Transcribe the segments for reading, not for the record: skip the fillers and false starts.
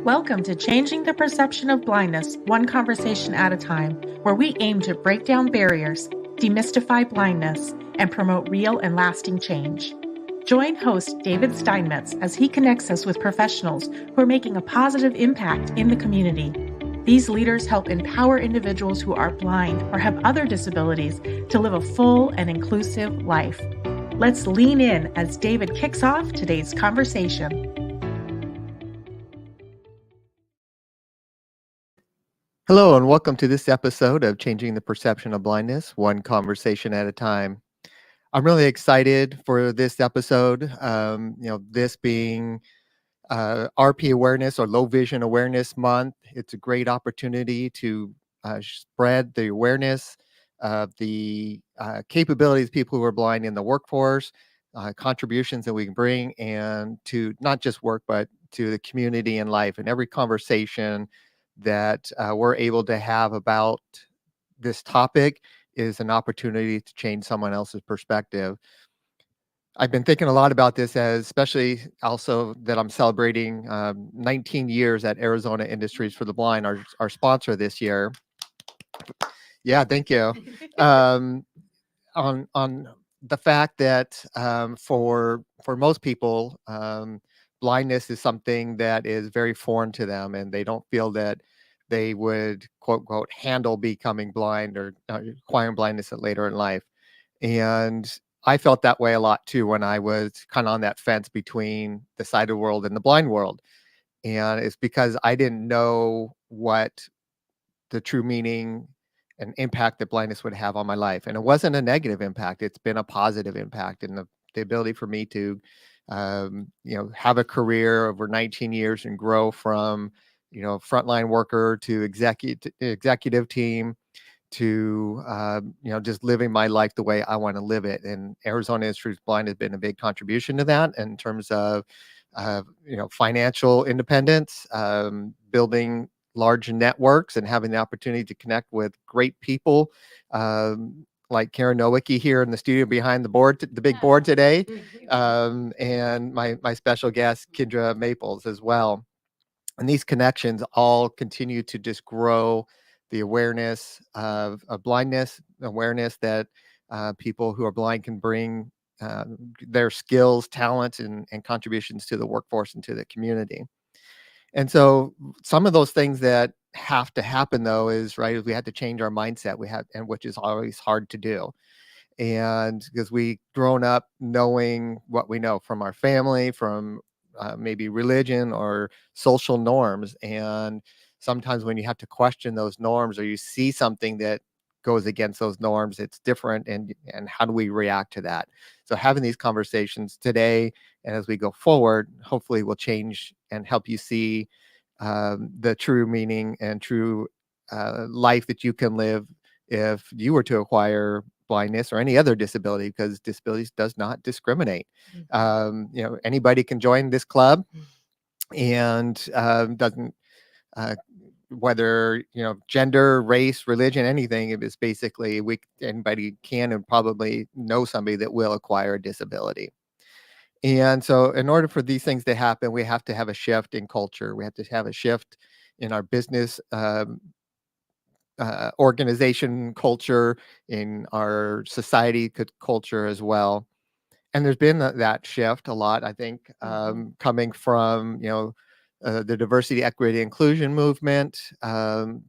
Welcome to Changing the Perception of Blindness, one conversation at a time, where we aim to break down barriers, demystify blindness, and promote real and lasting change. Join host David Steinmetz as he connects us with professionals who are making a positive impact in the community. These leaders help empower individuals who are blind or have other disabilities to live a full and inclusive life. Let's lean in as David kicks off today's conversation. Hello, and welcome to this episode of Changing the Perception of Blindness, one conversation at a time. I'm really excited for this episode, this being RP Awareness or Low Vision Awareness Month. It's a great opportunity to spread the awareness of the capabilities of people who are blind in the workforce, contributions that we can bring, and to not just work, but to the community and life. And every conversation that we're able to have about this topic is an opportunity to change someone else's perspective. I've been thinking a lot about this, especially also that I'm celebrating 19 years at Arizona Industries for the Blind, our sponsor this year. Yeah, thank you. On the fact that for most people, blindness is something that is very foreign to them, and they don't feel that they would quote unquote handle becoming blind or acquiring blindness later in life. And I felt that way a lot too when I was kind of on that fence between the sighted world and the blind world. And it's because I didn't know what the true meaning and impact that blindness would have on my life. And it wasn't a negative impact. It's been a positive impact. And the ability for me to, have a career over 19 years and grow from, frontline worker to executive team to, just living my life the way I want to live it. And Arizona Industries Blind has been a big contribution to that in terms of, financial independence, building large networks and having the opportunity to connect with great people, like Karen Nowicki here in the studio behind the big board today, and my special guest, Kendra Maples, as well. And these connections all continue to just grow the awareness of blindness, awareness that people who are blind can bring their skills, talents, and contributions to the workforce and to the community. And so some of those things that have to happen though is we have to change our mindset, and which is always hard to do. And because we grown up knowing what we know from our family, from maybe religion or social norms. And sometimes when you have to question those norms or you see something that goes against those norms, it's different. And how do we react to that? So having these conversations today and as we go forward, hopefully will change and help you see the true meaning and true life that you can live if you were to acquire blindness or any other disability, because disabilities does not discriminate. Anybody can join this club, and doesn't whether gender, race, religion, anything. It is basically anybody can and probably know somebody that will acquire a disability. And so in order for these things to happen, we have to have a shift in culture. We have to have a shift in our business organization culture, in our society culture as well. And there's been that shift a lot, I think, coming from, the diversity, equity, inclusion movement,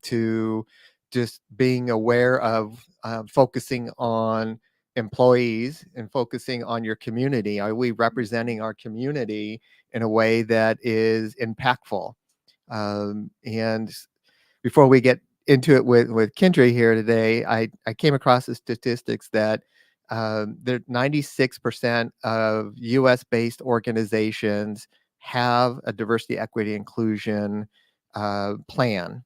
to just being aware of focusing on employees and focusing on your community. Are we representing our community in a way that is impactful? And before we get into it with Kendra here today, I came across the statistics that 96% of US-based organizations have a diversity, equity, inclusion plan.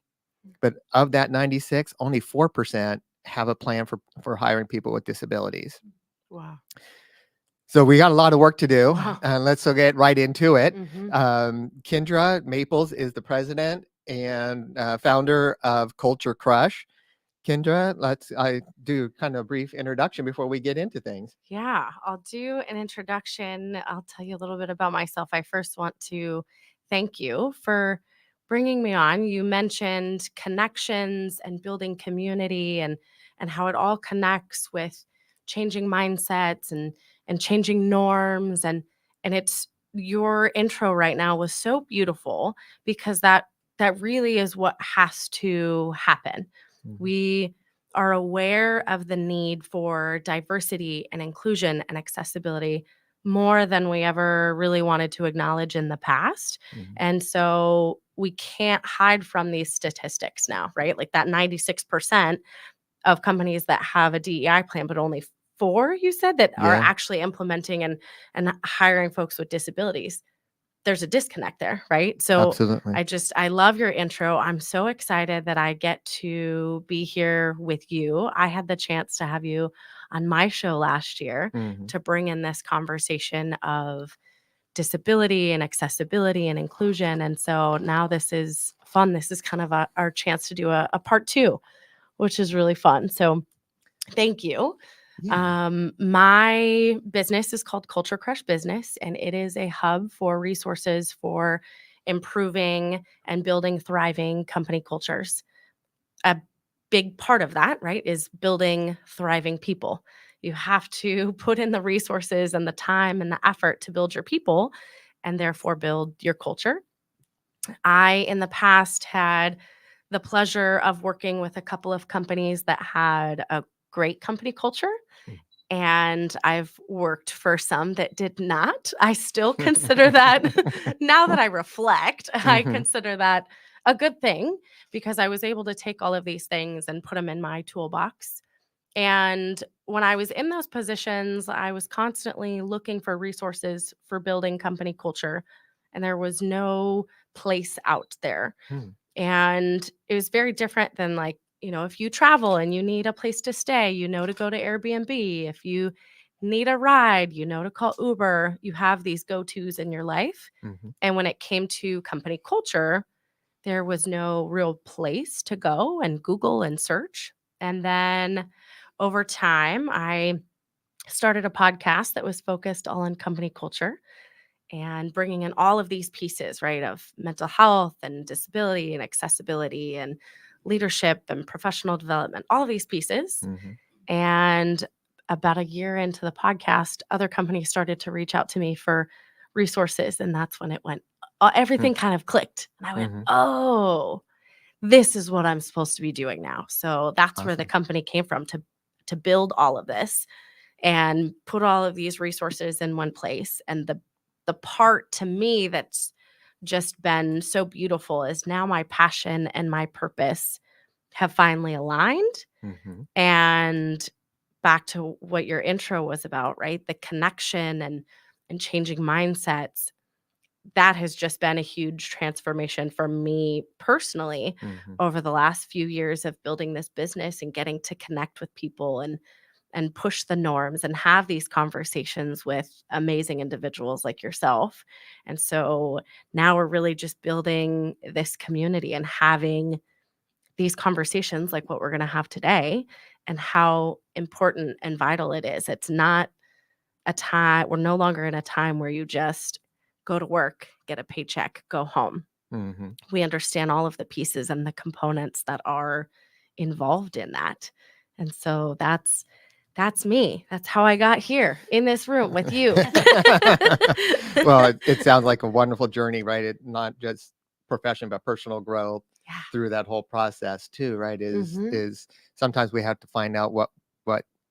But of that 96, only 4% have a plan for hiring people with disabilities. Wow. So we got a lot of work to do. Wow. Let's get right into it. Kendra Maples is the president and founder of Culture Crush. Kendra, I do kind of a brief introduction before we get into things. Yeah, I'll do an introduction. I'll tell you a little bit about myself. I first want to thank you for bringing me on. You mentioned connections and building community and how it all connects with changing mindsets and changing norms and it's your intro right now was so beautiful because that really is what has to happen. Mhm. We are aware of the need for diversity and inclusion and accessibility more than we ever really wanted to acknowledge in the past. Mhm. And so we can't hide from these statistics now, right? Like that 96% of companies that have a DEI plan, but only 4, you said, that are Yeah, actually implementing and hiring folks with disabilities. There's a disconnect there, right? So absolutely. I love your intro. I'm so excited that I get to be here with you. I had the chance to have you on my show last year Mhm. to bring in this conversation of disability and accessibility and inclusion. And so now this is fun. This is kind of our chance to do a part 2, which is really fun. So thank you. Yeah. My business is called Culture Crush Business, and it is a hub for resources for improving and building thriving company cultures. A big part of that, right, is building thriving people. You have to put in the resources and the time and the effort to build your people and therefore build your culture. I, in the past, had the pleasure of working with a couple of companies that had a great company culture, Mm. and I've worked for some that did not. I still consider that, now that I reflect, I Mhm. consider that a good thing because I was able to take all of these things and put them in my toolbox. And when I was in those positions, I was constantly looking for resources for building company culture, and there was no place out there. Mm. And it was very different than, like, if you travel and you need a place to stay, to go to Airbnb. If you need a ride, to call Uber. You have these go-tos in your life. Mhm. And when it came to company culture, there was no real place to go and Google and search. And then over time, I started a podcast that was focused all on company culture and bringing in all of these pieces, right, of mental health and disability and accessibility and leadership and professional development, all of these pieces. Mhm. And about a year into the podcast, other companies started to reach out to me for resources. And that's when it went, Mm. everything kind of clicked. And I went, Mhm. oh, this is what I'm supposed to be doing now. So that's where the Awesome. company came from, to build all of this and put all of these resources in one place. And the part to me that's just been so beautiful is now my passion and my purpose have finally aligned. Mhm. And back to what your intro was about, right? The connection and changing mindsets. That has just been a huge transformation for me personally Mhm. over the last few years of building this business and getting to connect with people and push the norms and have these conversations with amazing individuals like yourself. And so now we're really just building this community and having these conversations like what we're going to have today and how important and vital it is. It's not a time, we're no longer in a time where you just go to work, get a paycheck, go home. Mhm. We understand all of the pieces and the components that are involved in that. And so that's me. That's how I got here in this room with you. Well, it sounds like a wonderful journey, right? It not just professional, but personal growth Yeah. through that whole process too, right? Mhm. Is sometimes we have to find out what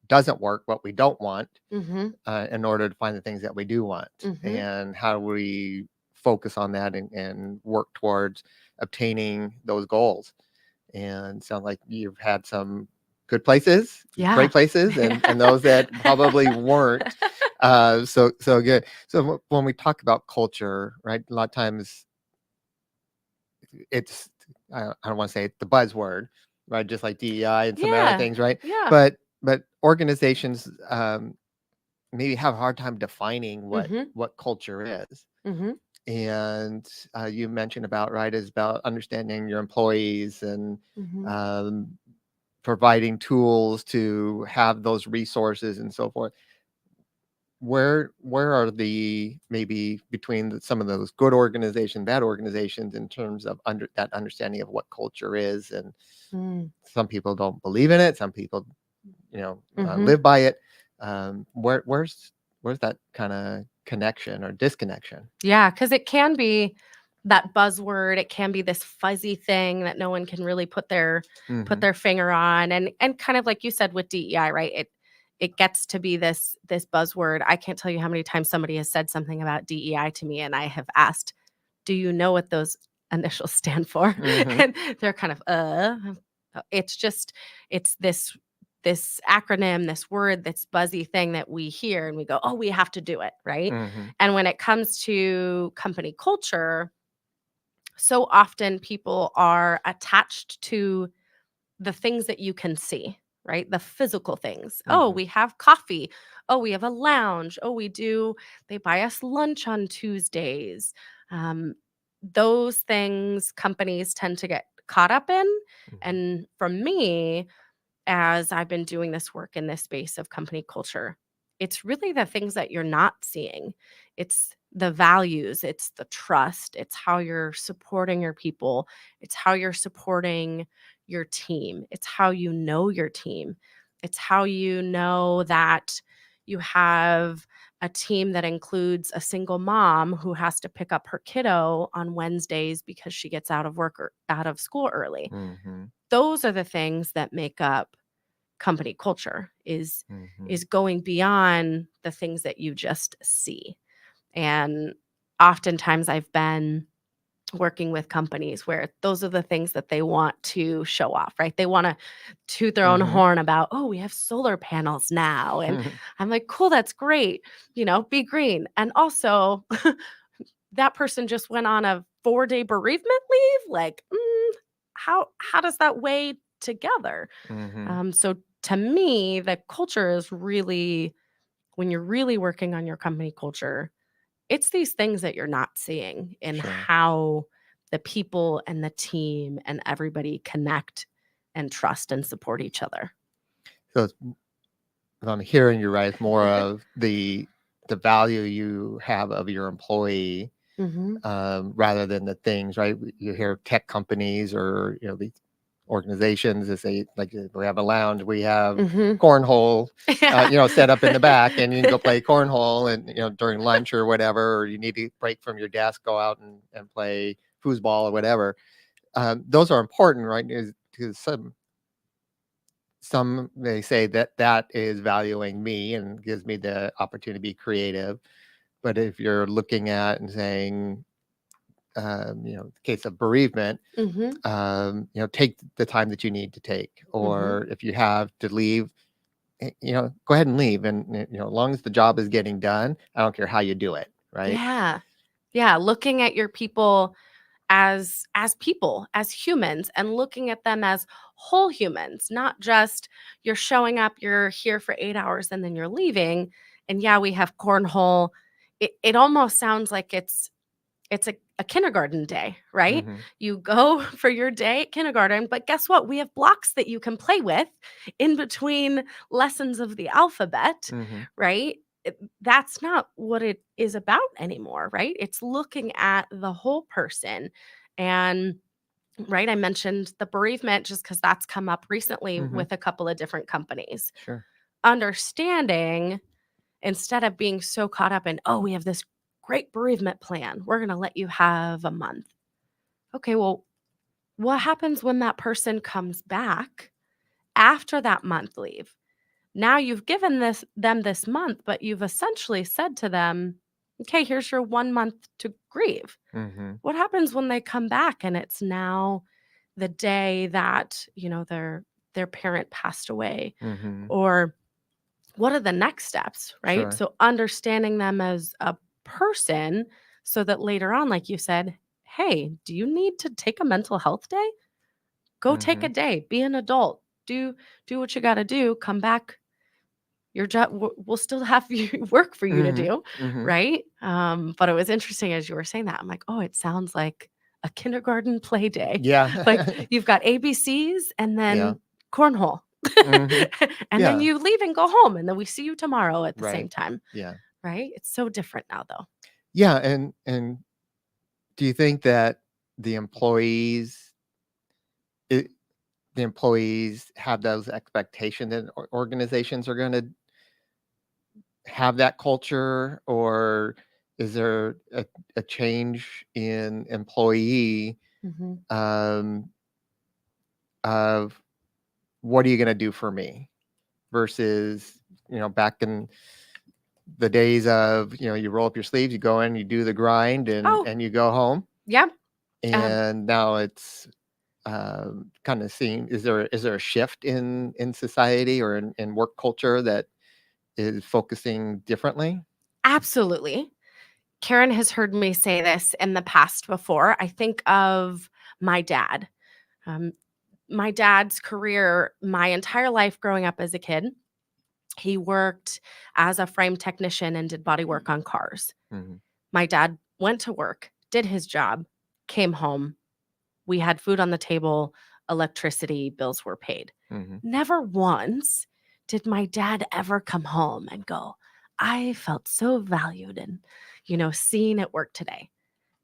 doesn't work, what we don't want, Mhm. in order to find the things that we do want, Mhm. and how we focus on that and work towards obtaining those goals. And sound like you've had some good places, Yeah. great places, and those that probably weren't so good. So when we talk about culture, right, a lot of times it's I don't want to say it's the buzzword, right, just like DEI and some other Yeah. things, right? Yeah. But organizations maybe have a hard time defining Mhm. what culture is. Mhm. And you mentioned about, right, is about understanding your employees and Mhm. um, providing tools to have those resources and so forth. where are the maybe between some of those good organizations, bad organizations in terms of that understanding of what culture is, and Mm. some people don't believe in it, some people Mhm. live by it. Where's that kind of connection or disconnection? Yeah, because it can be that buzzword. It can be this fuzzy thing that no one can really put their Hmm. finger on, and kind of like you said with DEI, right? It gets to be this buzzword. I can't tell you how many times somebody has said something about DEI to me, and I have asked, "Do you know what those initials stand for?" Hmm. And they're kind of, It's just it's this acronym, this word, this buzzy thing that we hear and we go, "Oh, we have to do it," right? Hmm. And when it comes to company culture, so often people are attached to the things that you can see, right? The physical things. Oh, Hmm. we have coffee. Oh, we have a lounge. They buy us lunch on Tuesdays. Um, those things companies tend to get caught up in. Hmm. And for me, as I've been doing this work in this space of company culture, it's really the things that you're not seeing. It's the values, it's the trust, it's how you're supporting your people, it's how you're supporting your team, it's how you know your team, it's how you know that you have a team that includes a single mom who has to pick up her kiddo on Wednesdays because she gets out of work or out of school early. Hmm. Those are the things that make up company culture Hmm. is going beyond the things that you just see. And oftentimes I've been working with companies where those are the things that they want to show off, right? They want to toot their own Hmm. horn about, "Oh, we have solar panels now." And I'm like, "Cool, that's great. Be green." And also, that person just went on a 4-day bereavement leave. Like, how does that weigh together? Hmm. So to me, the culture is really, when you're really working on your company culture, it's these things that you're not seeing in Sure. how the people and the team and everybody connect and trust and support each other. So if I'm hearing you right, it's more of the value you have of your employee, Hmm. rather than the things, right? You hear tech companies or these organizations that say, like, we have a lounge, we have Hmm. cornhole, Yeah. set up in the back, and you can go play cornhole, and during lunch or whatever, or you need to break from your desk, go out and play foosball or whatever. Those are important, right? Because some may say that is valuing me and gives me the opportunity to be creative. But if you're looking at and saying, the case of bereavement, Hmm. take the time that you need to take, Hmm. or if you have to leave, go ahead and leave. And, as long as the job is getting done, I don't care how you do it. Right. Yeah. Yeah. Looking at your people as people, as humans, and looking at them as whole humans, not just you're showing up, you're here for 8 hours and then you're leaving. And yeah, we have cornhole. It almost sounds like it's a kindergarten day, right? Hmm. You go for your day at kindergarten, but guess what? We have blocks that you can play with in between lessons of the alphabet, Hmm. right? That's not what it is about anymore, right? It's looking at the whole person. And right, I mentioned the bereavement just because that's come up recently Hmm. with a couple of different companies. Sure. Understanding, instead of being so caught up in, "Oh, we have this great bereavement plan. We're going to let you have a month." Okay, well, what happens when that person comes back after that month leave? Now you've given them this month, but you've essentially said to them, "Okay, here's your 1 month to grieve." Hmm. What happens when they come back and it's now the day that, their parent passed away? Hmm. Or what are the next steps, right? Sure. So understanding them as a person so that later on, like you said, "Hey, do you need to take a mental health day? Go take a Hmm. day, be an adult, do what you got to do, come back. Your job, we'll still have work for you to Hmm. do," Hmm. right? But it was interesting as you were saying that. I'm like, "Oh, it sounds like a kindergarten play day." Like Yeah. you've got ABCs and Yeah. then cornhole. Hmm. And then Yeah. you leave and go home, and then we see you tomorrow at the same Right. time. Yeah. right? It's so different now, though. Yeah, and do you think that the employees it, the employees have those expectations that organizations are going to have that culture, or is there a change in employee Hmm. um, of what are you going to do for me versus back in the days of you roll up your sleeves, you go in, you do the grind, and Oh, you go home, yeah. Um, and now it's kind of seeing, is there a shift in society or in work culture that is focusing differently? Absolutely. Karen has heard me say this in the past before. I think of my dad. Um, my dad's career, my entire life growing up as a kid, he worked as a frame technician and did body work on cars. Hmm. My dad went to work, did his job, came home. We had food on the table, electricity, bills were paid. Hmm. Never once did my dad ever come home and go, I felt so valued and, seen at work today.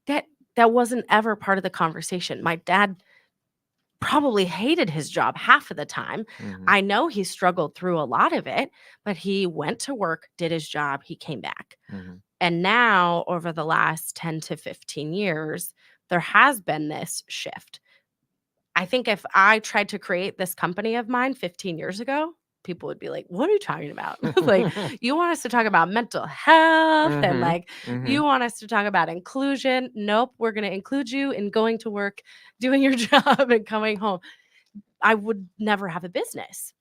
That that wasn't ever part of the conversation. My dad probably hated his job half of the time. Hmm. I know he struggled through a lot of it, but he went to work, did his job, he came back. Hmm. And now, over the last 10 to 15 years, there has been this shift. I think if I tried to create this company of mine 15 years ago, people would be like, "What are you talking about? Like, you want us to talk about mental health and Hmm. like Hmm. you want us to talk about inclusion? Nope, we're going to include you in going to work, doing your job and coming home." I would never have a business.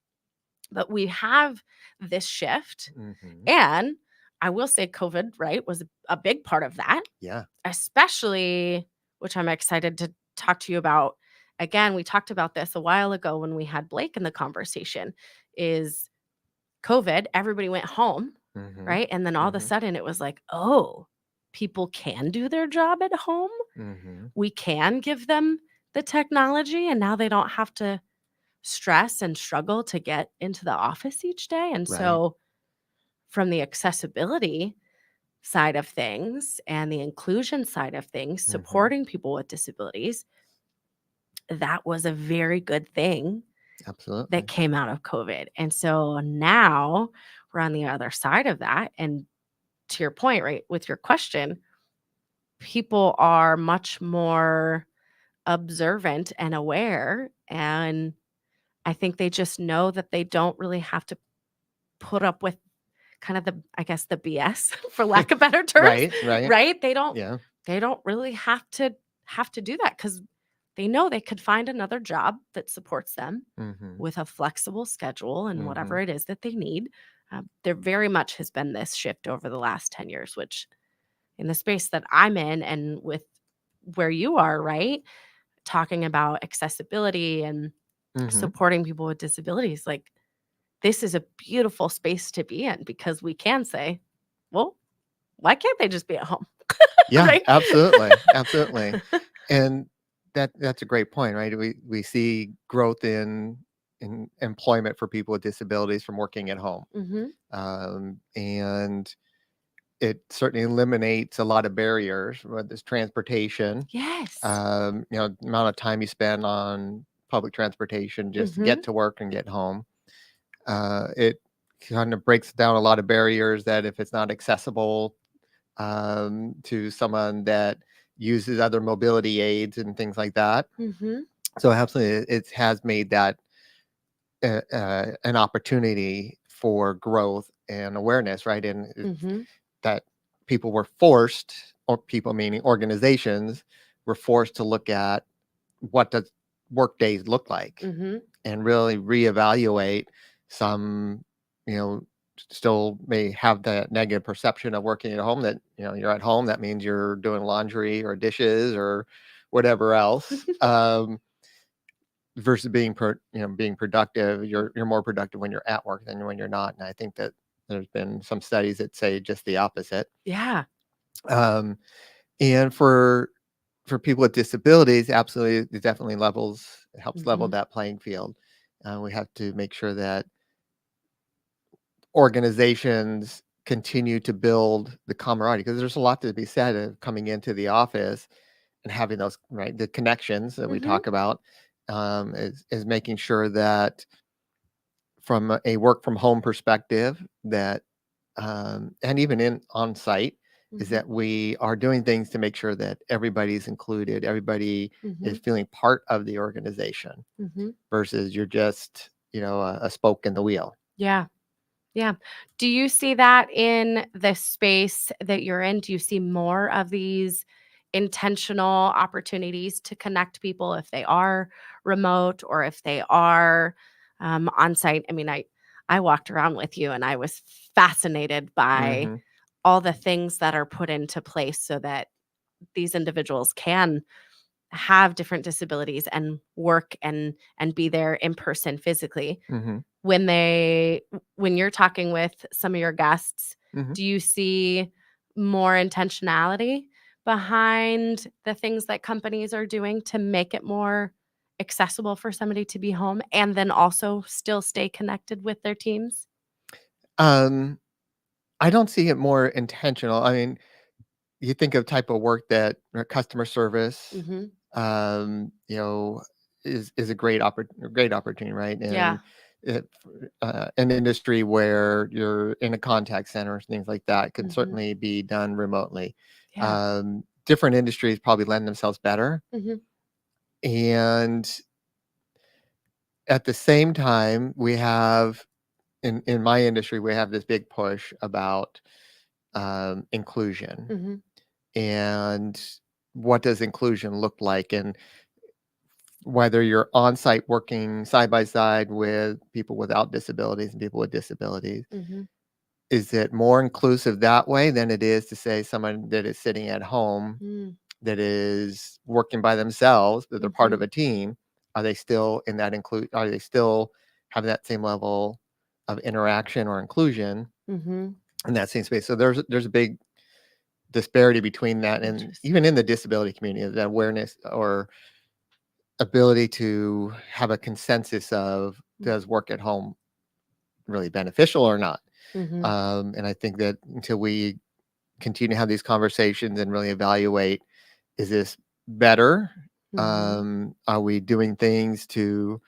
But we have this shift, Hmm. and I will say COVID, right, was a big part of that, Yeah. especially, which I'm excited to talk to you about. Again, we talked about this a while ago when we had Blake in the conversation, is COVID, everybody went home, Hmm. right? And then all of a Hmm. sudden it was like, oh, people can do their job at home. Hmm. We can give them the technology, and now they don't have to stress and struggle to get into the office each day. And Right. so, from the accessibility side of things and the inclusion side of things, Hmm. supporting people with disabilities, that was a very good thing that Absolutely. came out of COVID. And so now we're on the other side of that. And to your point, right, with your question, people are much more observant and aware. And I think they just know that they don't really have to put up with kind of the, I guess, the BS for lack of better terms, Right. Right. right? They don't Yeah. they don't really have to do that cuz they know they could find another job that supports them Hmm. with a flexible schedule and whatever Hmm. it is that they need. There very much has been this shift over the last 10 years, which in the space that I'm in and with where you are, right? Talking about accessibility and Hmm. supporting people with disabilities, like this is a beautiful space to be in because we can say, well, why can't they just be at home? Yeah, Right? absolutely, absolutely. And that's a great point, right? We see growth in employment for people with disabilities from working at home, Mhm. and it certainly eliminates a lot of barriers, whether it's transportation, Yes. amount of time you spend on public transportation just to get Mhm. to work and get home. It kind of breaks down a lot of barriers that if it's not accessible to someone that uses other mobility aids and things like that. Mhm. So absolutely, it has made that an opportunity for growth and awareness, right? And Mhm. that people were forced, or people meaning organizations, were forced to look at what does work days look like Mhm. and really reevaluate some, you know, still may have that negative perception of working at home that, you're at home. That means you're doing laundry or dishes or whatever else. Versus being productive. You're more productive when you're at work than when you're not. And I think that there's been some studies that say just the opposite. Yeah. Um, and for people with disabilities, absolutely, it definitely it helps level Mhm. that playing field. We have to make sure that organizations continue to build the camaraderie, because there's a lot to be said of coming into the office and having those, right, the connections that we Mhm. talk about, is making sure that from a work from home perspective that, and even in on site, is Mhm. that we are doing things to make sure that everybody's included, everybody is Mhm. feeling part of the organization Mhm. versus you're just, a spoke in the wheel. Yeah. Yeah. Do you see that in the space that you're in? Do you see more of these intentional opportunities to connect people if they are remote or if they are on site? I mean, I walked around with you and I was fascinated by Hmm. all the things that are put into place so that these individuals can have different disabilities and work and be there in person physically. Hmm. When you're talking with some of your guests, Hmm. do you see more intentionality behind the things that companies are doing to make it more accessible for somebody to be home and then also still stay connected with their teams? Um, I don't see it more intentional. I mean, you think of type of work that, or customer service, Mhm. you know, is a great opportunity, right? Yeah. And it, an industry where you're in a contact center, things like that, could Mhm. certainly be done remotely. Yeah. Different industries probably lend themselves better, Mhm. and at the same time, we have in my industry, we have this big push about inclusion. Mhm. And what does inclusion look like? And whether you're on site working side by side with people without disabilities and people with disabilities, Mhm. is it more inclusive that way than it is to say someone that is sitting at home Mm. that is working by themselves, that they're part of Mhm. a team? Are they still in that include? Are they still having that same level of interaction or inclusion Mhm. in that same space? So there's a big disparity between that, and Interesting. even in the disability community, the awareness or ability to have a consensus of, does work at home really beneficial or not? Mhm. And I think that until we continue to have these conversations and really evaluate, is this better? Mhm. Are we doing things to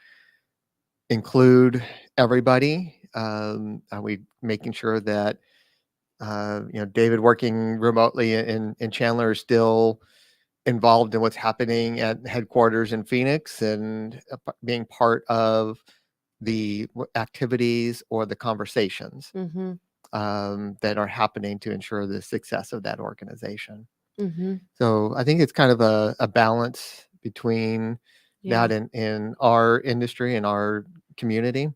include everybody? Are we making sure that, David working remotely in Chandler is still involved in what's happening at headquarters in Phoenix and being part of the activities or the conversations Mhm. that are happening to ensure the success of that organization. Mhm. So I think it's kind of a balance between Yeah. that in our industry and our community,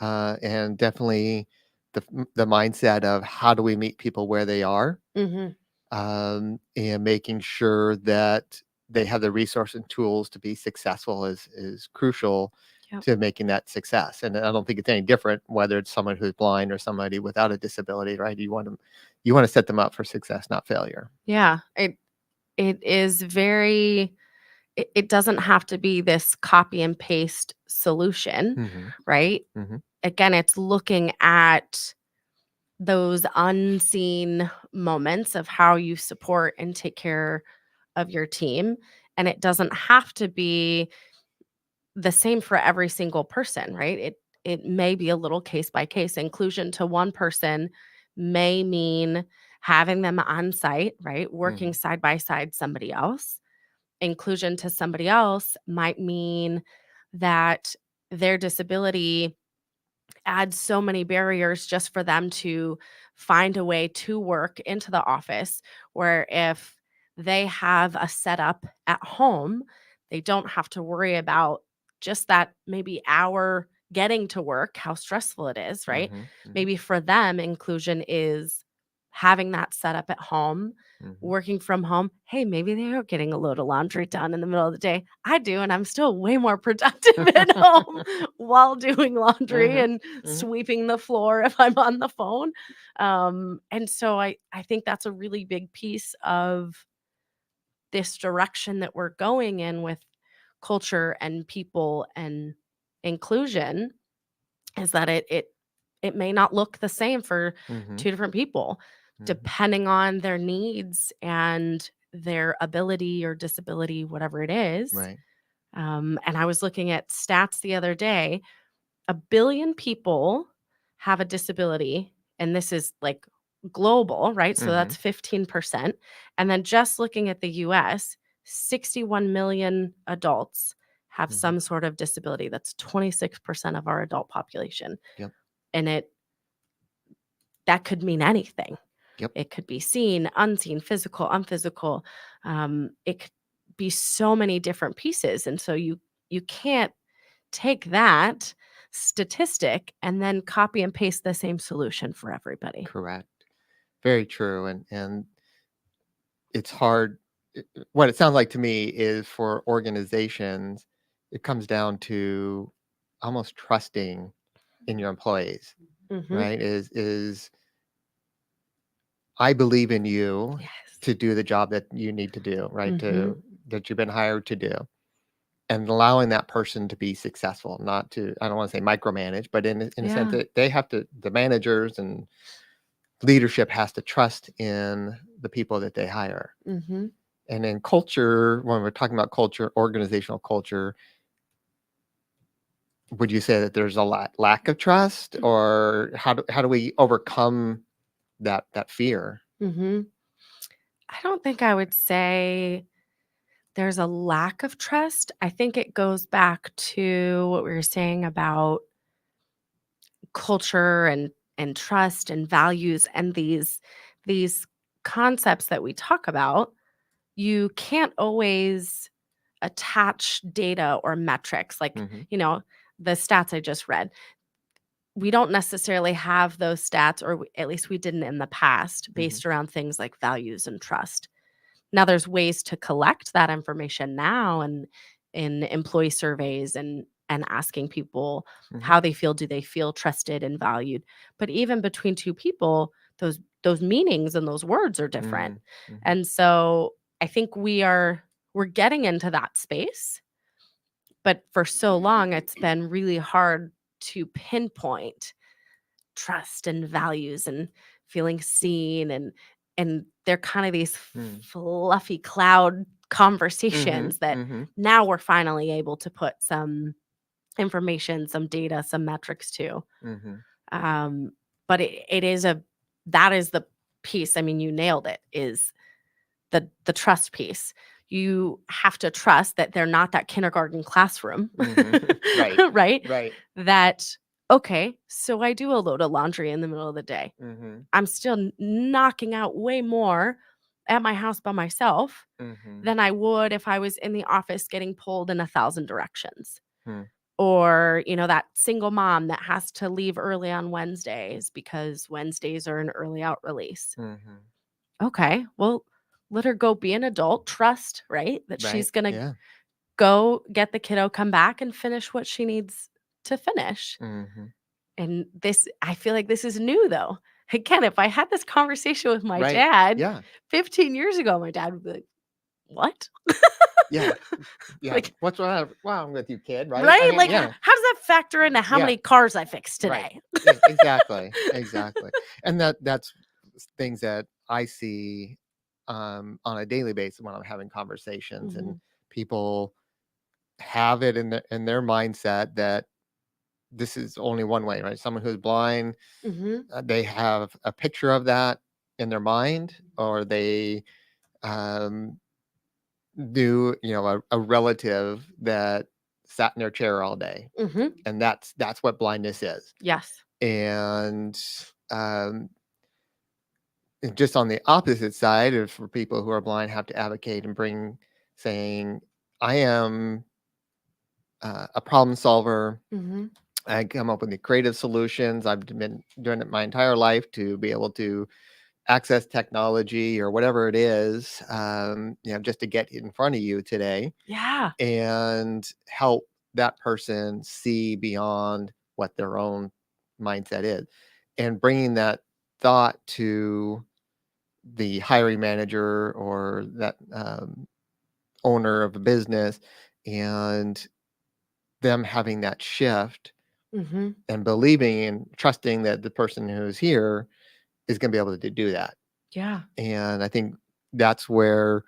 and definitely the mindset of how do we meet people where they are, Mhm. and making sure that they have the resource and tools to be successful is crucial Yep. to making that success. And I don't think it's any different whether it's someone who's blind or somebody without a disability, right? You want to set them up for success, not failure. Yeah. It is very it doesn't have to be this copy and paste solution, Hmm. right? Hmm. Again, it's looking at those unseen moments of how you support and take care of your team, and it doesn't have to be the same for every single person, right? It may be a little case by case. Inclusion to one person may mean having them on site, right? Working Hmm. side by side somebody else. Inclusion to somebody else might mean that their disability adds so many barriers just for them to find a way to work into the office, where if they have a setup at home, they don't have to worry about just that maybe hour getting to work, how stressful it is, right? Hmm. Hmm. Maybe for them, inclusion is having that setup at home, Hmm. working from home. Hey, maybe they are getting a load of laundry done in the middle of the day. I do, and I'm still way more productive at home while doing laundry Hmm. and Hmm. sweeping the floor if I'm on the phone. And so I think that's a really big piece of this direction that we're going in with culture and people and inclusion is that it it may not look the same for Mm-hmm. two different people, Mm-hmm. depending on their needs and their ability or disability, whatever it is. Right. And I was looking at stats the other day. 1 billion people have a disability, and this is like global, right? So that's 15%. And then just looking at the US, 61 million adults have some sort of disability. That's 26% of our adult population. Yep. And that could mean anything. Yep. It could be seen, unseen, physical, unphysical. It could be so many different pieces. And so you can't take that statistic and then copy and paste the same solution for everybody. Correct. Very true. And it's hard. What it sounds like to me is for organizations, it comes down to almost trusting in your employees, Mhm. right? Is I believe in you Yes. to do the job that you need to do, right? Mhm. That you've been hired to do. And allowing that person to be successful, not to, I don't want to say micromanage, but in a sense Yeah. that they have to, the managers and leadership has to trust in the people that they hire. Mhm. And in culture, when we're talking about culture, organizational culture, would you say that there's a lack of trust, or how do we overcome that fear? Mhm. I don't think I would say there's a lack of trust. I think it goes back to what we were saying about culture and trust and values and these concepts that we talk about. You can't always attach data or metrics like, Mm-hmm. the stats I just read. We don't necessarily have those stats, or at least we didn't in the past, based around things like values and trust. Now there's ways to collect that information now, and in employee surveys and asking people how they feel. Do they feel trusted and valued? But even between two people, those meanings and those words are different. Mm-hmm. And so I think we're getting into that space, but for so long it's been really hard to pinpoint trust and values and feeling seen, and they're kind of these fluffy cloud conversations that now we're finally able to put some information, some data, some metrics to. But that is the piece. I mean, you nailed it, is the trust piece. You have to trust that they're not that kindergarten classroom. Right. Right? Right. That, okay, so I do a load of laundry in the middle of the day. I'm still knocking out way more at my house by myself than I would if I was in the office getting pulled in 1,000 directions. Or, that single mom that has to leave early on Wednesdays because Wednesdays are an early out release. Okay, well, let her go be an adult, trust, right? That she's going to go get the kiddo, come back and finish what she needs to finish. And I feel like this is new though. Again, if I had this conversation with my dad 15 years ago, my dad would be like, what? Yeah. Like, what's wrong with you, kid? Right? Right? I mean, Like, how does that factor into how many cars I fixed today? Right. Exactly. And that's things that I see on a daily basis when I'm having conversations, and people have it in their mindset that this is only one way, right? Someone who's blind, they have a picture of that in their mind, or they do, a relative that sat in their chair all day, and that's what blindness is. Yes. And just on the opposite side, of for people who are blind, have to advocate and bring, saying, I am a problem solver. I come up with the creative solutions. I've been doing it my entire life to be able to access technology or whatever it is, just to get in front of you today. Yeah. And help that person see beyond what their own mindset is, and bringing that thought to the hiring manager or that owner of a business, and them having that shift Mm-hmm. and believing and trusting that the person who's here is going to be able to do that. Yeah. And I think that's where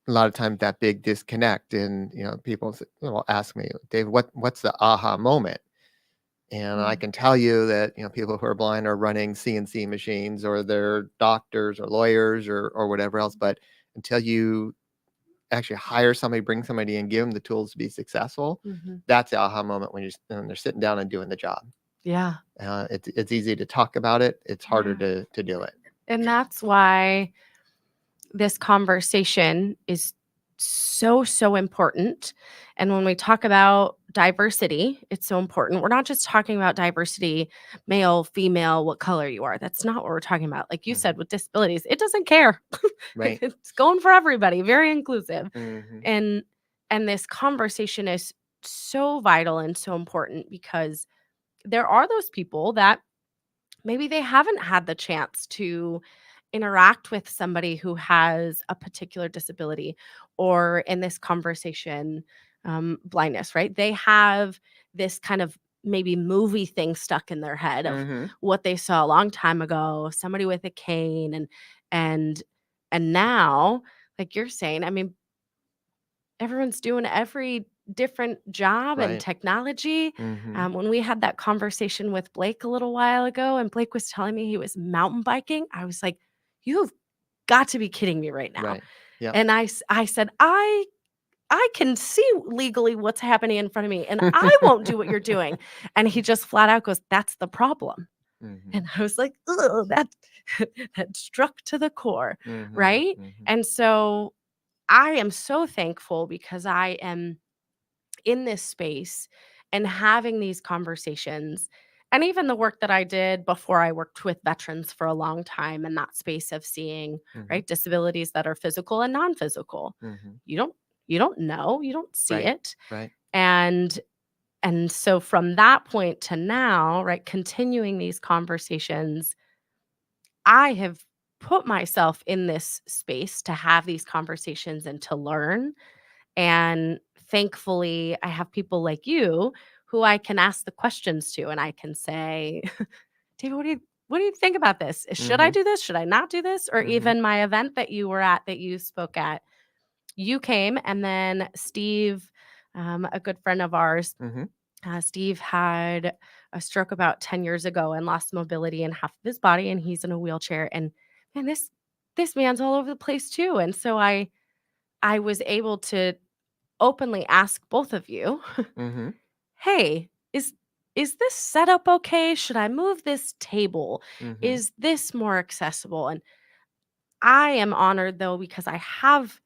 a lot of times that big disconnect, and people will ask me, Dave, what's the aha moment? And I can tell you that people who are blind are running CNC machines, or they're doctors or lawyers or whatever else. But until you actually hire somebody, bring somebody and give them the tools to be successful, Mm-hmm. that's the aha moment when they're sitting down and doing the job. Yeah. It's easy to talk about it. It's harder to do it. And that's why this conversation is so important. And when we talk about diversity, it's so important. We're not just talking about diversity, male, female, what color you are. That's not what we're talking about. Like you said, with disabilities, it doesn't care. Right. It's going for everybody, very inclusive. Mm-hmm. And this conversation is so vital and so important because there are those people that maybe they haven't had the chance to interact with somebody who has a particular disability, or in this conversation, blindness, right? They have this kind of maybe movie thing stuck in their head of Mm-hmm. what they saw a long time ago, somebody with a cane, and and now, like you're saying, I mean, everyone's doing every different job and Right. technology. Mm-hmm. When we had that conversation with Blake a little while ago, and Blake was telling me he was mountain biking, I was like, "You've got to be kidding me right now." Right. Yeah. And I said, I can see legally what's happening in front of me, and I won't do what you're doing." And he just flat out goes, "That's the problem." Mm-hmm. And I was like, "Ugh, that that struck to the core," Mm-hmm. right? Mm-hmm. And so I am so thankful because I am in this space and having these conversations. And even the work that I did before, I worked with veterans for a long time in that space of seeing, Mm-hmm. right, disabilities that are physical and non-physical. Mm-hmm. You don't know, you don't see Right. it. Right. And so from that point to now, right, continuing these conversations, I have put myself in this space to have these conversations and to learn. And thankfully, I have people like you who I can ask the questions to, and I can say, "David, what do you think about this? Should I Mm-hmm. do this? Should I not do this?" Or Mm-hmm. even my event that you were at, that you spoke at, you came, and then Steve, a good friend of ours, Mm-hmm. Steve had a stroke about 10 years ago and lost mobility in half of his body, and he's in a wheelchair. And man, this man's all over the place too. And so I was able to openly ask both of you, Mm-hmm. "Hey, is this setup okay? Should I move this table? Mm-hmm. Is this more accessible?" And I am honored, though, because I have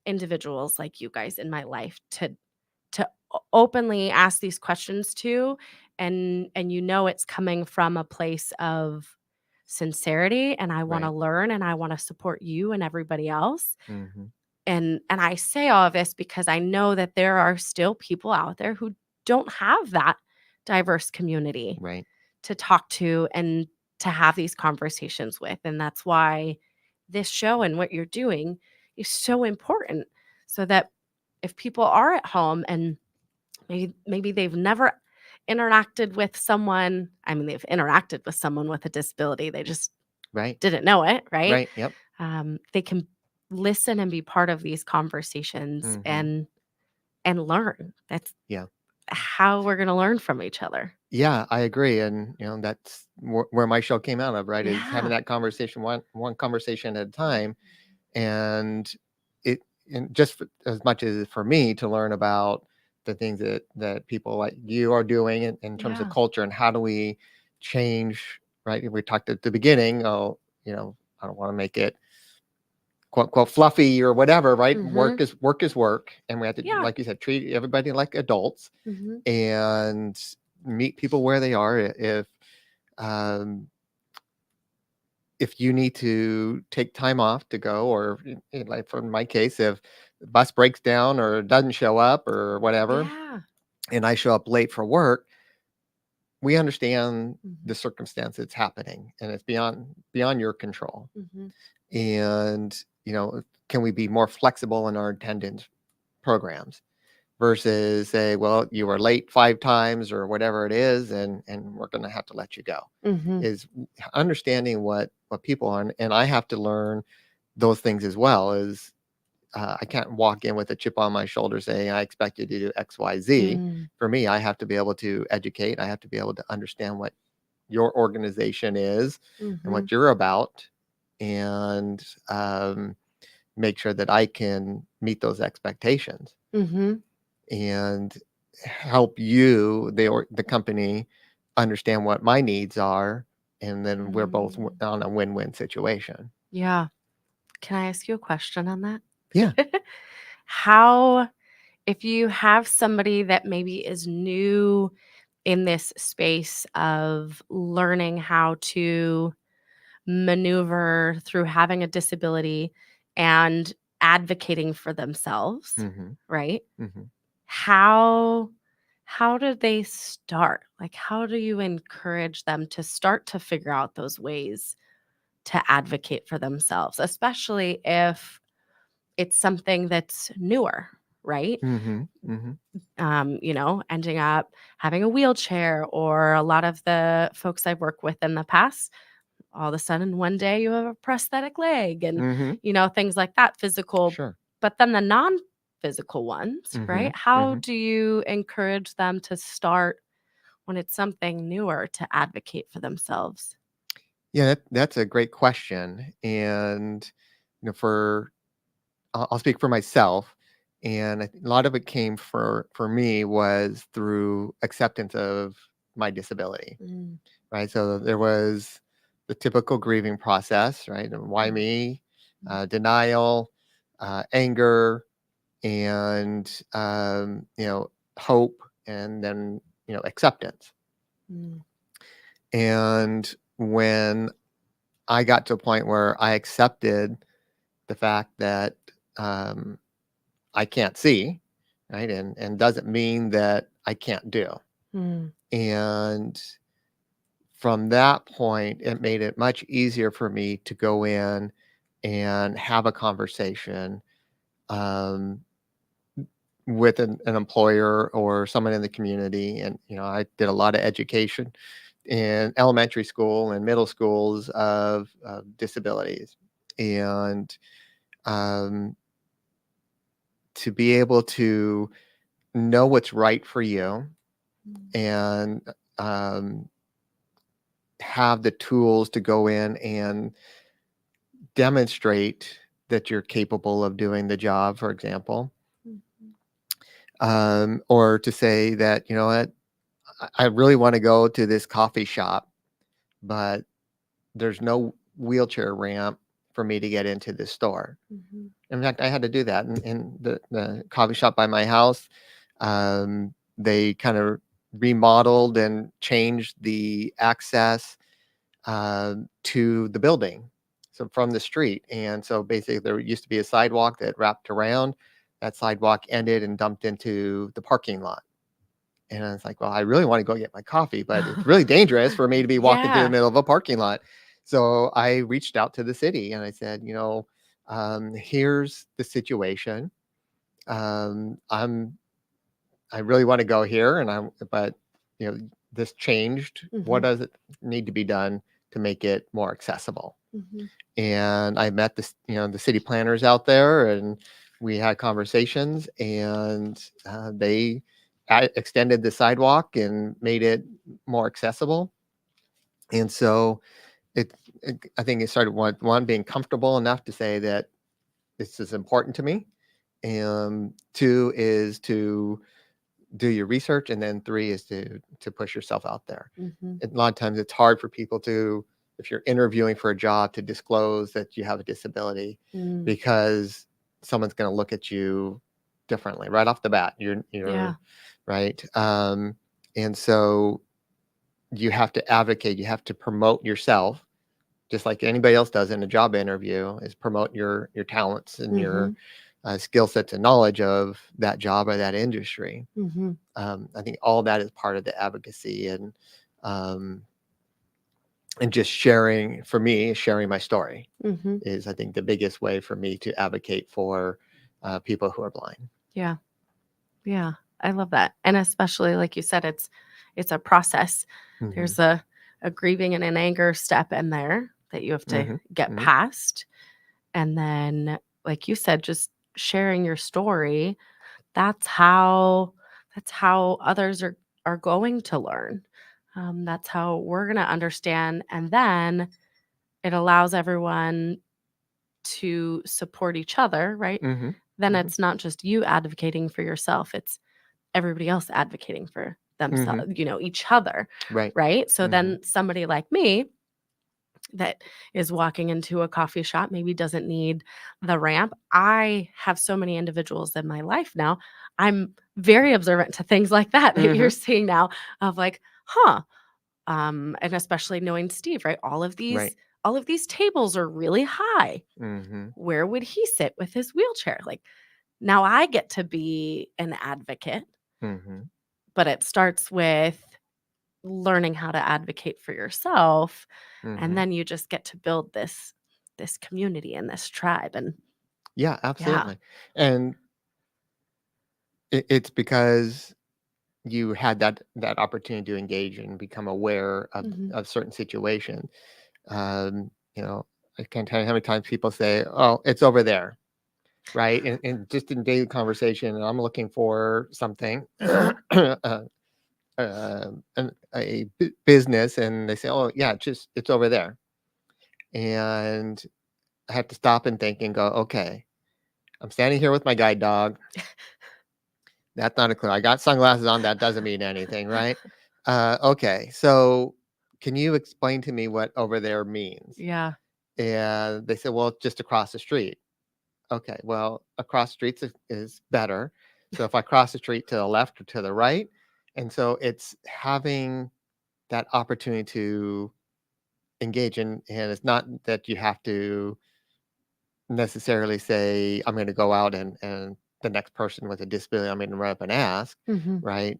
individuals like you guys in my life to openly ask these questions to, and it's coming from a place of sincerity, and I want to Right. learn, and I want to support you and everybody else. Mm-hmm. And I say all of this because I know that there are still people out there who don't have that diverse community Right. to talk to and to have these conversations with. And that's why this show and what you're doing is so important, so that if people are at home and maybe they've never interacted with someone, I mean, they've interacted with someone with a disability, they just Right. didn't know it, right? Right. Yep. They can listen and be part of these conversations Mm-hmm. and learn. That's Yeah. how we're going to learn from each other. Yeah, I agree. And that's where my show came out of, right? Is having Yeah. that conversation, one conversation at a time. And it and just as much as for me to learn about the things that people like you are doing in terms of Yeah. culture, and how do we change, right? We talked at the beginning, I don't want to make it quote unquote fluffy or whatever, right? Mhm. Work is work, and we have to, Yeah. like you said, treat everybody like adults Mhm. and meet people where they are. Um, if you need to take time off to go, or like for my case, if the bus breaks down or doesn't show up or whatever, Yeah. and I show up late for work, we understand Mhm. the circumstance that's happening, and it's beyond your control. Mhm. And can we be more flexible in our attendance programs, versus say, well, you were late 5 times or whatever it is, and we're going to have to let you go. Mm-hmm. Is understanding what people are, and I have to learn those things as well. Is I can't walk in with a chip on my shoulder saying I expect you to do X, Y, Z. Mm. For me, I have to be able to educate. I have to be able to understand what your organization is and Mm-hmm. what you're about, and make sure that I can meet those expectations Mm-hmm. and help you, the company, understand what my needs are, and then we're both on a win-win situation. Yeah. Can I ask you a question on that? Yeah. How, if you have somebody that maybe is new in this space of learning how to maneuver through having a disability and advocating for themselves, Mm-hmm. right? Mm-hmm. How do they start? Like, how do you encourage them to start to figure out those ways to advocate for themselves, especially if it's something that's newer, right? Mm-hmm. Ending up having a wheelchair, or a lot of the folks I've worked with in the past, all of a sudden one day you have a prosthetic leg and, Mm-hmm. things like that, physical. Sure. But then the non-physical ones, Mm-hmm. right? How Mm-hmm. do you encourage them to start when it's something newer to advocate for themselves? Yeah, that's a great question. And for I'll speak for myself, and I think a lot of it came for me was through acceptance of my disability, Mm, right? So there was the typical grieving process, right? And why mm, me? Denial, anger, and hope, and then acceptance. mm, And when I got to a point where I accepted the fact that um, I can't see, right? And doesn't mean that I can't do. mm, And from that point, it made it much easier for me to go in and have a conversation um, with an employer or someone in the community. And, I did a lot of education in elementary school and middle schools of disabilities. And um, to be able to know what's right for you mm, and um, have the tools to go in and demonstrate that you're capable of doing the job, for example, mhm, or to say that, you know what, I really want to go to this coffee shop, but there's no wheelchair ramp for me to get into this store. mhm, In fact, I had to do that in the coffee shop by my house. They kind of remodeled and changed the access to the building, so from the street. And so basically, there used to be a sidewalk that wrapped around. That sidewalk ended and dumped into the parking lot. And I was like, well, I really want to go get my coffee, but it's really dangerous for me to be walking through the Yeah. middle of a parking lot. So I reached out to the city and I said, here's the situation. I really want to go here, but this changed. What Mhm, does it need to be done to make it more accessible? mhm, And I met the city planners out there, and we had conversations, and they extended the sidewalk and made it more accessible. And so I think it started one being comfortable enough to say that this is important to me, and two is to do your research, and then three is to push yourself out there. mhm, And a lot of times it's hard for people to, if you're interviewing for a job, to disclose that you have a disability, mm, because someone's going to look at you differently right off the bat. yeah. You're right. And so you have to advocate, you have to promote yourself, just like anybody else does in a job interview, is promote your talents and your Mhm, skill sets and knowledge of that job or that industry. mhm, I think all that is part of the advocacy, um, and just sharing. For me, sharing my story mhm, is, I think, the biggest way for me to advocate for people who are blind. yeah. Yeah, I love that. And especially like you said, it's a process. Mhm. There's a grieving and an anger step in there that you have to Mhm. get Mhm. past. And then, like you said, just sharing your story, that's how others are going to learn. That's how we're going to understand. And then it allows everyone to support each other, right? Mhm. Then Mhm. it's not just you advocating for yourself, it's everybody else advocating for themselves, Mhm. each other, Right. right? So Mhm. then somebody like me that is walking into a coffee shop maybe doesn't need the ramp. I have so many individuals in my life now. I'm very observant to things like that that you're Mhm. seeing now of like, huh, and especially knowing Steve, right? Right. All of these tables are really high. Mhm. Where would he sit with his wheelchair? Like now I get to be an advocate, Mhm. but it starts with learning how to advocate for yourself, and Mhm. then you just get to build this community and this tribe. And Yeah, yeah. absolutely. And it's because you had that opportunity to engage and become aware Mhm. of certain situations. You know, I can't tell you how many times people say, "Oh, it's over there," right? And just in daily conversation, I'm looking for something, Mhm. business, and they say, "Oh, yeah, just it's over there," and I have to stop and think and go, "Okay, I'm standing here with my guide dog. That's not a clue. I got sunglasses on. That doesn't mean anything, right? Okay, so can you explain to me what over there means?" Yeah. And they said, "Well, it's just across the street." Okay, well, across streets is better. So if I cross the street to the left or to the right, and so it's having that opportunity to engage in, and it's not that you have to necessarily say, "I'm going to go out and the next person with a disability, I'm going to run up and ask," Mhm. right?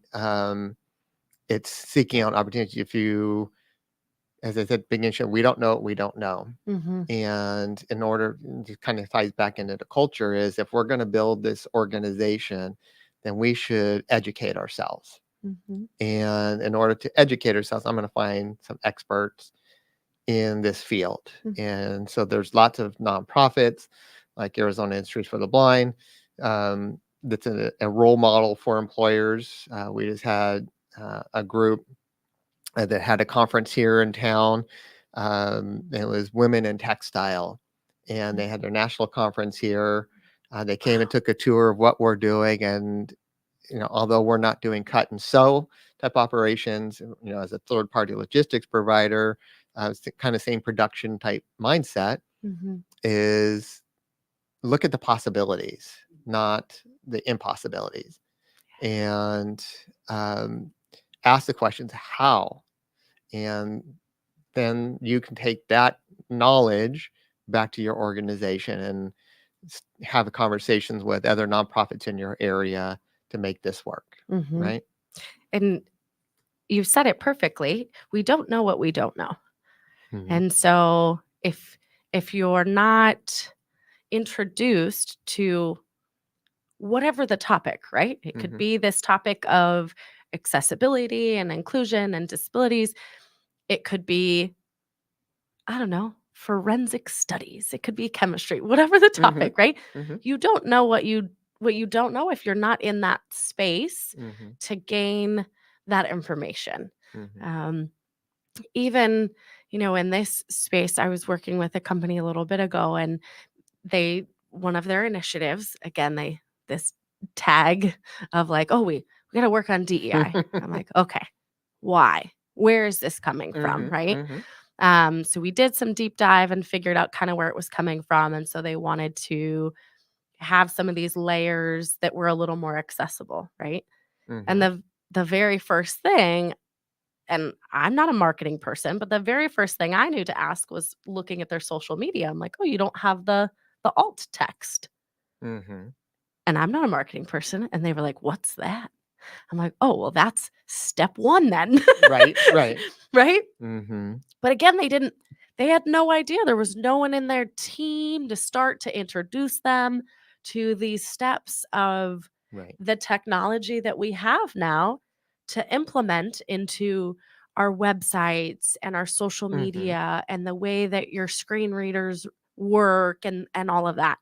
It's seeking out opportunities. If you, as I said, at the beginning, show, we don't know what we don't know. Mhm. And in order to kind of ties back into the culture is if we're going to build this organization, then we should educate ourselves. Mhm. And in order to educate ourselves, I'm going to find some experts in this field. Mhm. And so there's lots of nonprofits like Arizona Institute for the Blind. That's a role model for employers. We just had a group that had a conference here in town. It was Women in Textile, and they had their national conference here. They came and Wow. took a tour of what we're doing, and although we're not doing cut and sew type operations, as a third party logistics provider, it's the kind of same production type mindset Mhm. is look at the possibilities, not the impossibilities, and um, ask the questions how, and then you can take that knowledge back to your organization and have conversations with other nonprofits in your area to make this work, Mhm. right? And you said it perfectly. We don't know what we don't know. Mhm. And so if you're not introduced to whatever the topic, right? It could Mhm. be this topic of accessibility and inclusion and disabilities. It could be, I don't know, forensic studies. It could be chemistry, whatever the Mhm. topic, right? Mhm. You don't know what you don't know if you're not in that space Mhm. to gain that information. Mhm. Um, even, in this space, I was working with a company a little bit ago, and they one of their initiatives, again, they this tag of like, oh, we got to work on DEI. I'm like, okay, why? Where is this coming from? Mhm. Right. Mhm. So we did some deep dive and figured out kind of where it was coming from. And so they wanted to have some of these layers that were a little more accessible. Right. And Mhm. the very first thing, and I'm not a marketing person, but the very first thing I knew to ask was looking at their social media. I'm like, oh, you don't have the alt text. Mhm. And I'm not a marketing person. And they were like, what's that? I'm like, oh, well, that's step one then. Right, right. Right. Mhm. But again, they had no idea. There was no one in their team to start to introduce them to these steps of Right. the technology that we have now to implement into our websites and our social Mm-hmm. media and the way that your screen readers work and all of that.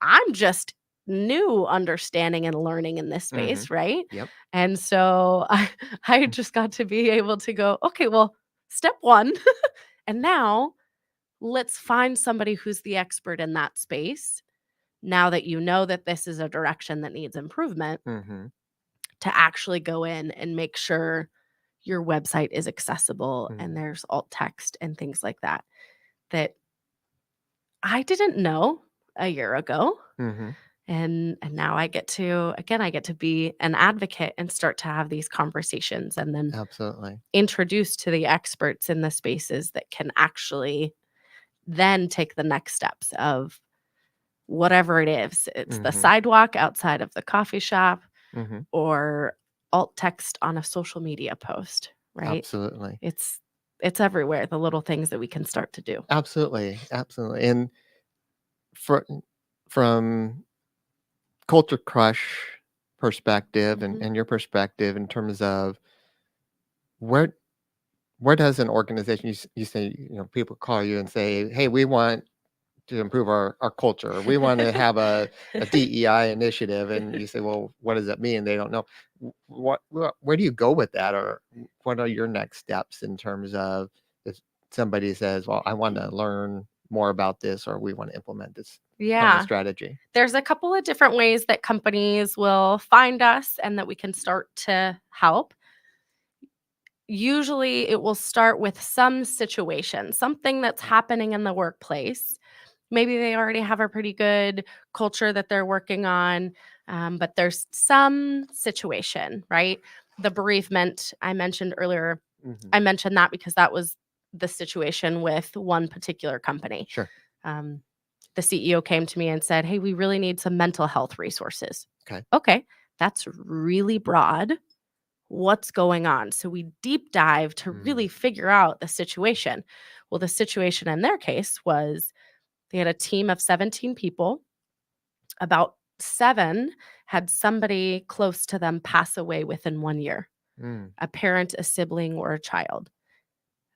I'm just new understanding and learning in this Mm-hmm. space, right? Yep. And so I just got to be able to go, okay, well, step one, and now let's find somebody who's the expert in that space. Now that you know that this is a direction that needs improvement, Mm-hmm. to actually go in and make sure your website is accessible and Mm-hmm. there's alt text and things like that that I didn't know a year ago. Mm-hmm. And now I get to be an advocate and start to have these conversations and then Absolutely. introduce to the experts in the spaces that can actually then take the next steps of whatever it is. It's the Mm-hmm. sidewalk outside of the coffee shop Mm-hmm. or alt text on a social media post, right? Absolutely. It's everywhere, the little things that we can start to do. Absolutely. Absolutely. And from Culture Crush perspective Mhm. and your perspective in terms of where where does an organization you say, people call you and say, hey, we want to improve our culture, or we want to have a DEI initiative, and you say, well, what does that mean? They don't know. Where do you go with that, or what are your next steps in terms of if somebody says, well, I want to learn more about this, or we want to implement this kind of Yeah. strategy? There's a couple of different ways that companies will find us and that we can start to help. Usually it will start with some situation, something that's happening in the workplace. Maybe they already have a pretty good culture that they're working on, but there's some situation, right? The bereavement I mentioned earlier, Hmm. I mentioned that because that was the situation with one particular company. Sure. Um, the CEO came to me and said, hey, we really need some mental health resources. Okay. Okay, that's really broad. What's going on? So we deep dive to really figure out the situation. Well, the situation in their case was they had a team of 17 people. About 7 had somebody close to them pass away within 1 year, Mm-hmm. a parent, a sibling, or a child.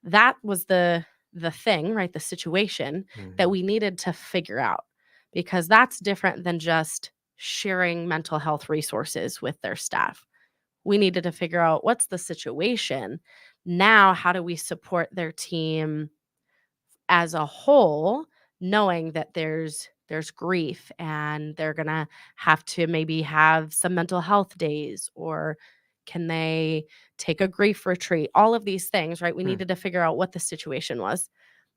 That was the thing, right? The situation that we needed to figure out, because that's different than just sharing mental health resources with their staff. We needed to figure out what's the situation. Now, how do we support their team as a whole, knowing that there's grief and they're going to have to maybe have some mental health days, or can they take a grief retreat? All of these things, right? We Mm. needed to figure out what the situation was.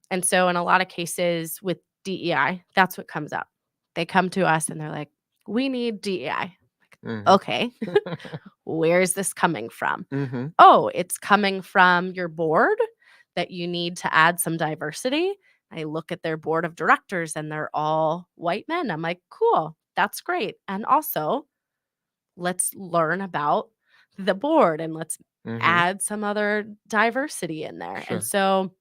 And so in a lot of cases with DEI, that's what comes up. They come to us and they're like, "We need DEI." Mhm. Okay. Where is this coming from? Mhm. Oh, it's coming from your board that you need to add some diversity. I look at their board of directors and they're all white men. I'm like, cool, that's great. And also, let's learn about the board and let's Mhm. add some other diversity in there. And Sure. so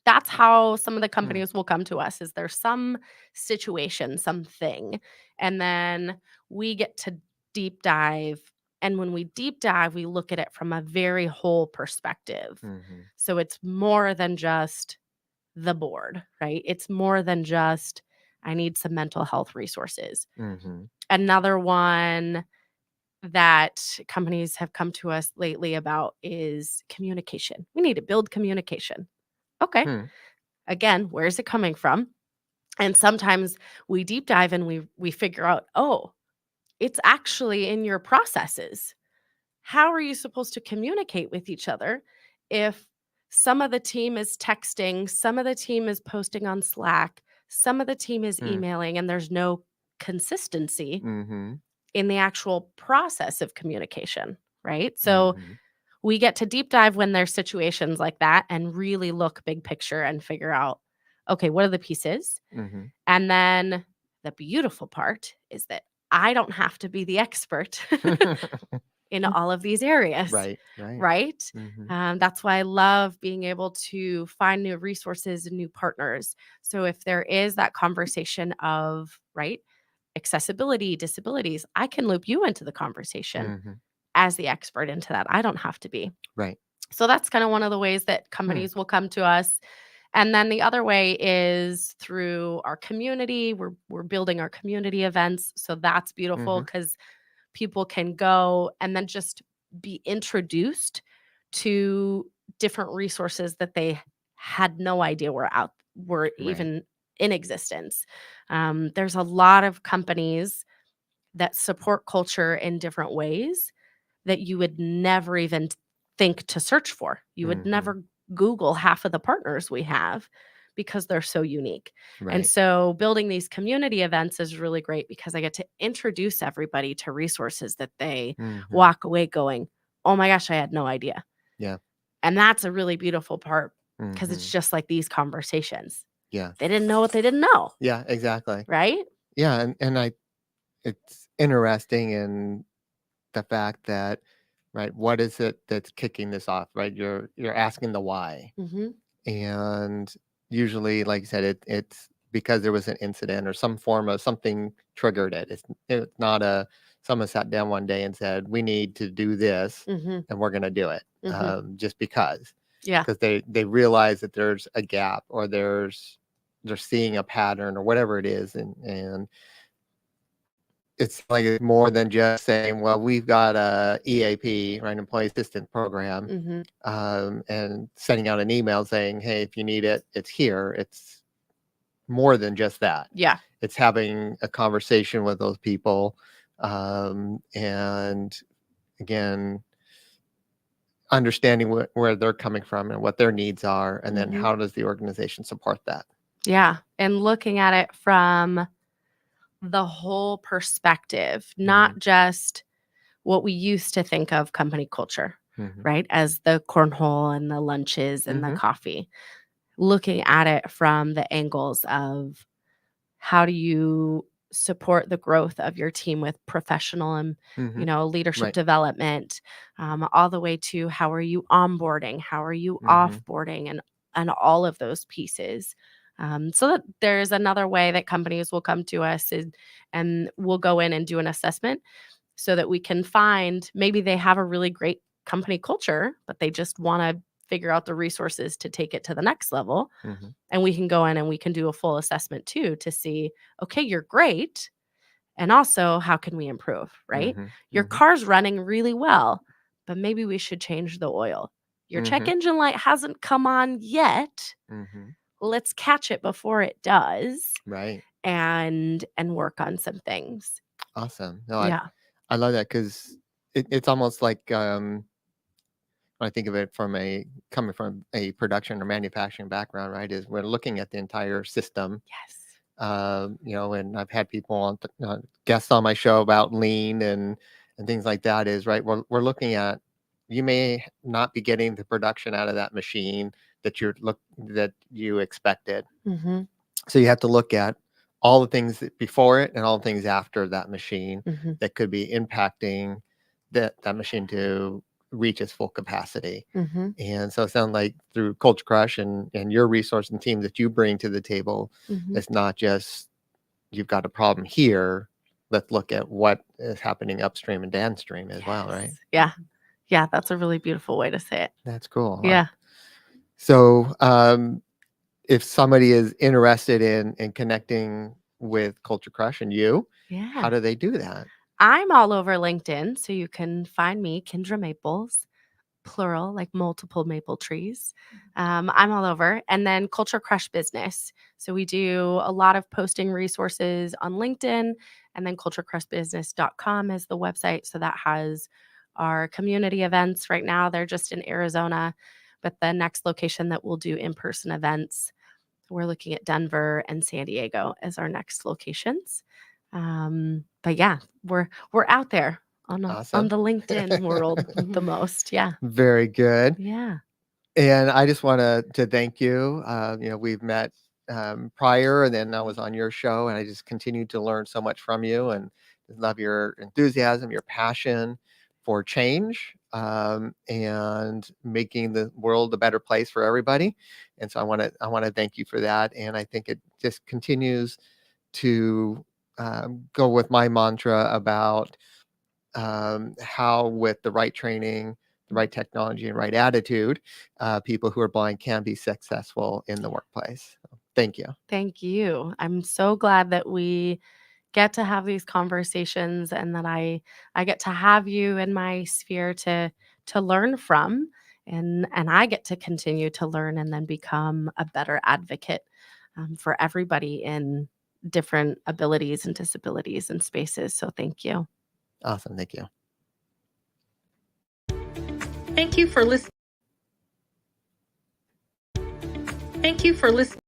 that's how some of the Mm. companies will come to us. Is there some situation, something, and then we get to deep dive. And when we deep dive, we look at it from a very whole perspective. Mhm. So it's more than just the board, right? It's more than just, I need some mental health resources. Mhm. Another one that companies have come to us lately about is communication. We need to build communication. Okay. Hmm. Again, where's it coming from? And sometimes we deep dive and we figure out, oh, it's actually in your processes. How are you supposed to communicate with each other if some of the team is texting, some of the team is posting on Slack, some of the team is Mm. emailing, and there's no consistency Mhm. in the actual process of communication, right? So Mhm. we get to deep dive when there's situations like that and really look big picture and figure out, okay, what are the pieces? Mhm. And then the beautiful part is that I don't have to be the expert in all of these areas, Right, right. right? Mhm. That's why I love being able to find new resources and new partners. So if there is that conversation of, right, accessibility, disabilities, I can loop you into the conversation Mm-hmm. as the expert into that. I don't have to be. Right. So that's kind of one of the ways that companies will come to us. And then the other way is through our community. We're building our community events. So that's beautiful because people can go and then just be introduced to different resources that they had no idea were Right. even in existence. There's a lot of companies that support culture in different ways that you would never even think to search for. You would never Google half of the partners we have because they're so unique. And Right. so building these community events is really great because I get to introduce everybody to resources that they walk away going, "Oh my gosh, I had no idea." Yeah. And that's a really beautiful part because it's just like these conversations. Yeah. They didn't know what they didn't know, Yeah, exactly. right? Yeah, and it's interesting in the fact that, right, what is it that's kicking this off, right? You're asking the why. Mhm. And usually, like you said, it's because there was an incident or some form of something triggered it. It's not someone sat down one day and said, we need to do this Mhm. and we're going to do it just because. Yeah. Because they realize that there's a gap or they're seeing a pattern or whatever it is. And it's like it's more than just saying, well, we've got a EAP, right, employee assistance program, Mhm. and sending out an email saying, hey, if you need it, it's here. It's more than just that. Yeah. It's having a conversation with those people, and again, understanding where they're coming from and what their needs are, and then how does the organization support that. Yeah. And looking at it from the whole perspective, not just what we used to think of company culture, right? As the cornhole and the lunches and the coffee. Looking at it from the angles of how do you support the growth of your team with professional and leadership Right. development, all the way to how are you onboarding, how are you offboarding, and all of those pieces. So that there's another way that companies will come to us and we'll go in and do an assessment so that we can find maybe they have a really great company culture, but they just want to figure out the resources to take it to the next level. And we can go in and we can do a full assessment too to see, okay, you're great. And also, how can we improve, right? Your car's running really well, but maybe we should change the oil. Your check engine light hasn't come on yet. Let's catch it before it does. Right. And work on some things. Awesome. No, Yeah. I love that because it's almost like when I think of it coming from a production or manufacturing background, right? Is we're looking at the entire system. Yes. And I've had people on guests on my show about lean and things like that. Is right. We're looking at, you may not be getting the production out of that machine that you expected. So you have to look at all the things before it and all the things after that machine that could be impacting that machine to reach its full capacity. And so it sounds like through Culture Crush and your resource and team that you bring to the table, it's not just you've got a problem here. Let's look at what is happening upstream and downstream as well, right? Yeah. Yeah, that's a really beautiful way to say it. That's cool. Yeah. So if somebody is interested in connecting with Culture Crush and you, how do they do that? I'm all over LinkedIn, so you can find me, Kendra Maples, plural, like multiple maple trees. I'm all over. And then Culture Crush Business. So we do a lot of posting resources on LinkedIn, and then culturecrushbusiness.com is the website. So that has our community events. Right now, they're just in Arizona, but the next location that we'll do in-person events, we're looking at Denver and San Diego as our next locations. But yeah, we're out there on the LinkedIn world the most. Yeah. Very good. Yeah. And I just want to thank you. We've met prior, and then I was on your show, and I just continued to learn so much from you, and love your enthusiasm, your passion for change, and making the world a better place for everybody. And so I want to thank you for that. And I think it just continues to go with my mantra about how, with the right training, the right technology, and right attitude, people who are blind can be successful in the workplace. So, thank you. Thank you. I'm so glad that we get to have these conversations and that I get to have you in my sphere to learn from, and I get to continue to learn and then become a better advocate for everybody in different abilities and disabilities and spaces. So thank you. Awesome. Thank you. Thank you for listening.